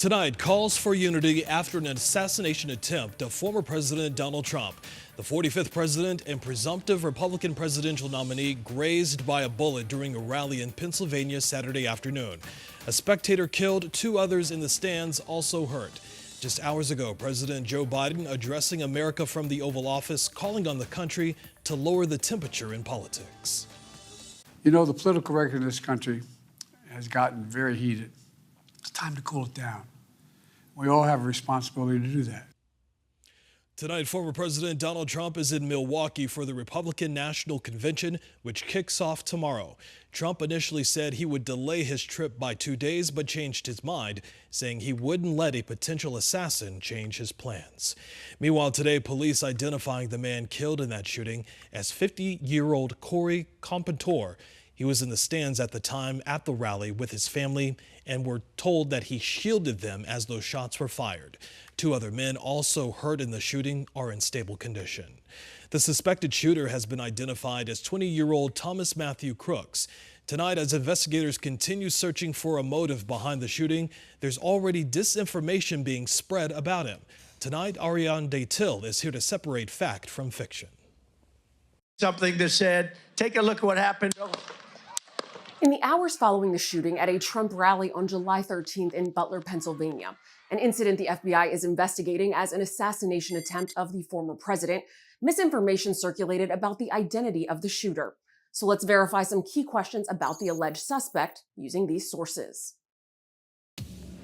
Tonight, calls for unity after an assassination attempt of former President Donald Trump. The 45th president and presumptive Republican presidential nominee grazed by a bullet during a rally in Pennsylvania Saturday afternoon. A spectator killed, two others in the stands also hurt. Just hours ago, President Joe Biden addressing America from the Oval Office, calling on the country to lower the temperature in politics. You know, the political record in this country has gotten very heated. It's time to cool it down. We all have a responsibility to do that. Tonight, former President Donald Trump is in Milwaukee for the Republican National Convention, which kicks off tomorrow. Trump initially said he would delay his trip by 2 days, but changed his mind, saying he wouldn't let a potential assassin change his plans. Meanwhile, today, police identifying the man killed in that shooting as 50-year-old Corey Compentor. He was in the stands at the time at the rally with his family and were told that he shielded them as those shots were fired. Two other men also hurt in the shooting are in stable condition. The suspected shooter has been identified as 20-year-old Thomas Matthew Crooks. Tonight, as investigators continue searching for a motive behind the shooting, there's already disinformation being spread about him. Tonight, Ariane Till is here to separate fact from fiction. Something that said, take a look at what happened. In the hours following the shooting at a Trump rally on July 13th in Butler, Pennsylvania, an incident the FBI is investigating as an assassination attempt of the former president, misinformation circulated about the identity of the shooter. So let's verify some key questions about the alleged suspect using these sources.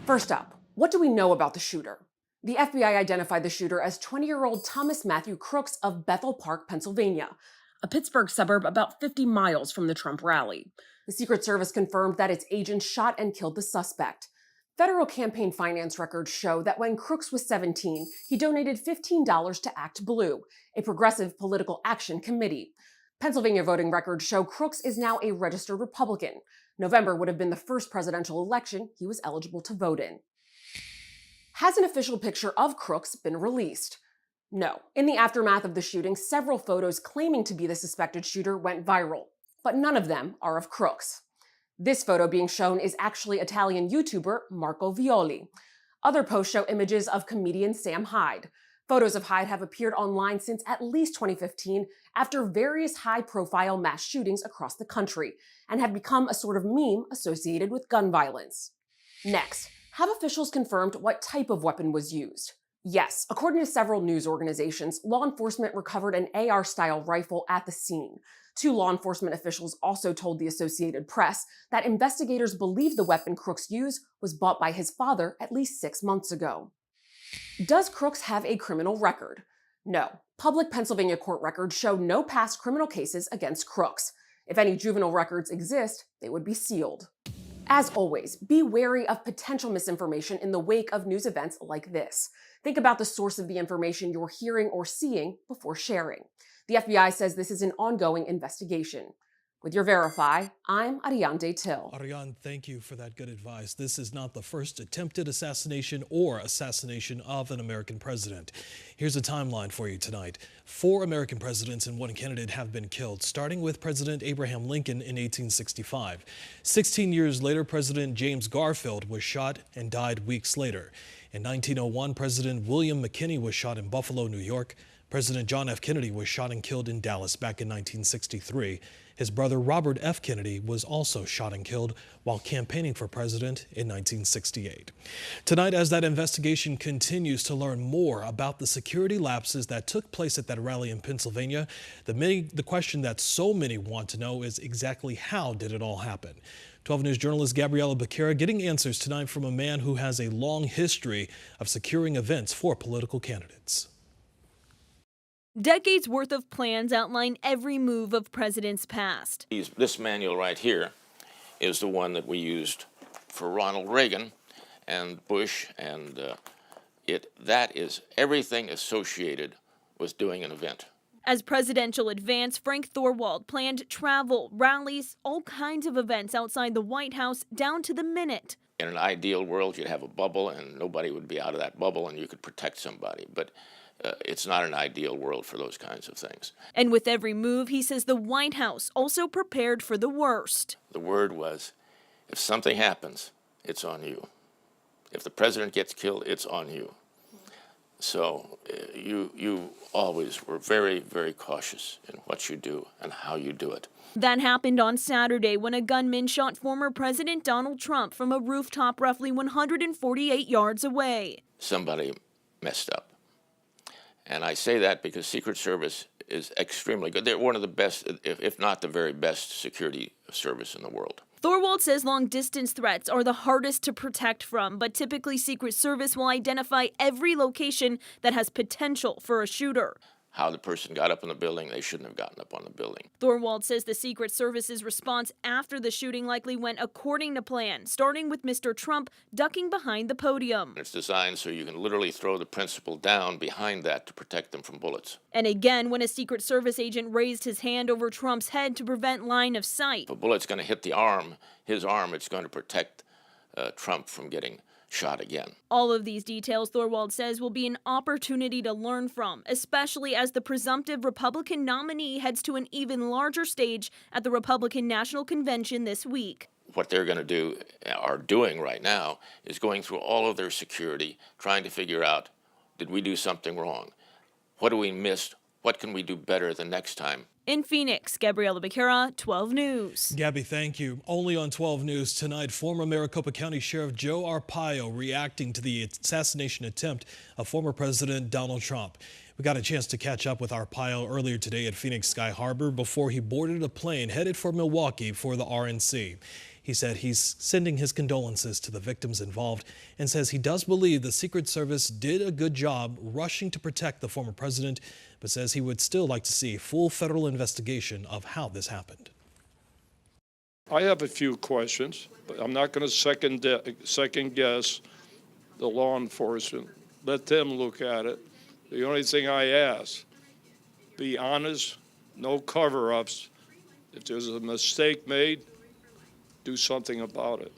First up, what do we know about the shooter? The FBI identified the shooter as 20-year-old Thomas Matthew Crooks of Bethel Park, Pennsylvania, a Pittsburgh suburb about 50 miles from the Trump rally. The Secret Service confirmed that its agents shot and killed the suspect. Federal campaign finance records show that when Crooks was 17, he donated $15 to Act Blue, a progressive political action committee. Pennsylvania voting records show Crooks is now a registered Republican. November would have been the first presidential election he was eligible to vote in. Has an official picture of Crooks been released? No. In the aftermath of the shooting, several photos claiming to be the suspected shooter went viral, but none of them are of Crooks. This photo being shown is actually Italian YouTuber Marco Violi. Other posts show images of comedian Sam Hyde. Photos of Hyde have appeared online since at least 2015 after various high-profile mass shootings across the country and have become a sort of meme associated with gun violence. Next, have officials confirmed what type of weapon was used? Yes, according to several news organizations, law enforcement recovered an AR-style rifle at the scene. Two law enforcement officials also told the Associated Press that investigators believe the weapon Crooks used was bought by his father at least 6 months ago. Does Crooks have a criminal record? No. Public Pennsylvania court records show no past criminal cases against Crooks. If any juvenile records exist, they would be sealed. As always, be wary of potential misinformation in the wake of news events like this. Think about the source of the information you're hearing or seeing before sharing. The FBI says this is an ongoing investigation. With your Verify, I'm Ariane Till. Ariane, thank you for that good advice. This is not the first attempted assassination or assassination of an American president. Here's a timeline for you tonight. 4 American presidents and 1 candidate have been killed, starting with President Abraham Lincoln in 1865. 16 years later, President James Garfield was shot and died weeks later. In 1901, President William McKinley was shot in Buffalo, New York. President John F. Kennedy was shot and killed in Dallas back in 1963. His brother Robert F. Kennedy was also shot and killed while campaigning for president in 1968. Tonight, as that investigation continues to learn more about the security lapses that took place at that rally in Pennsylvania, the question that so many want to know is exactly how did it all happen? 12 News journalist Gabriella Becerra getting answers tonight from a man who has a long history of securing events for political candidates. Decades worth of plans outline every move of presidents past. This manual right here is the one that we used for Ronald Reagan and Bush, and that is everything associated with doing an event. As presidential advance, Frank Thorwald planned travel, rallies, all kinds of events outside the White House down to the minute. In an ideal world, you'd have a bubble and nobody would be out of that bubble and you could protect somebody. But it's not an ideal world for those kinds of things. And with every move, he says the White House also prepared for the worst. The word was, if something happens, it's on you. If the president gets killed, it's on you. So you always were very, very cautious in what you do and how you do it. That happened on Saturday when a gunman shot former President Donald Trump from a rooftop roughly 148 yards away. Somebody messed up. And I say that because Secret Service is extremely good. They're one of the best, if not the very best, security service in the world. Thorwald says long-distance threats are the hardest to protect from, but typically Secret Service will identify every location that has potential for a shooter. How the person got up in the building, they shouldn't have gotten up on the building. Thorwald says the Secret Service's response after the shooting likely went according to plan, starting with Mr. Trump ducking behind the podium. It's designed so you can literally throw the principal down behind that to protect them from bullets. And again, when a Secret Service agent raised his hand over Trump's head to prevent line of sight. If a bullet's going to hit the arm, his arm, it's going to protect Trump from getting shot again. All of these details, Thorwald says, will be an opportunity to learn from, especially as the presumptive Republican nominee heads to an even larger stage at the Republican National Convention this week. What they're going to do, are doing right now, is going through all of their security, trying to figure out, did we do something wrong? What do we miss? What can we do better the next time? In Phoenix, Gabriela Becerra, 12 News. Gabby, thank you. Only on 12 News tonight, former Maricopa County Sheriff Joe Arpaio reacting to the assassination attempt of former President Donald Trump. We got a chance to catch up with Arpaio earlier today at Phoenix Sky Harbor before he boarded a plane headed for Milwaukee for the RNC. He said he's sending his condolences to the victims involved and says he does believe the Secret Service did a good job rushing to protect the former president, but says he would still like to see a full federal investigation of how this happened. I have a few questions, but I'm not going to second guess the law enforcement. Let them look at it. The only thing I ask, be honest, no cover-ups. If there's a mistake made, do something about it.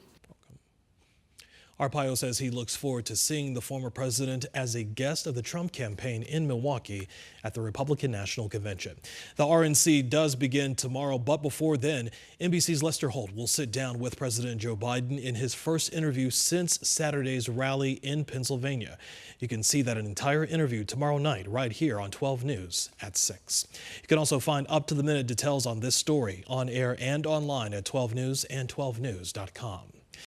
Arpaio says he looks forward to seeing the former president as a guest of the Trump campaign in Milwaukee at the Republican National Convention. The RNC does begin tomorrow, but before then, NBC's Lester Holt will sit down with President Joe Biden in his first interview since Saturday's rally in Pennsylvania. You can see that entire interview tomorrow night right here on 12 News at 6. You can also find up-to-the-minute details on this story on air and online at 12 News and 12news.com.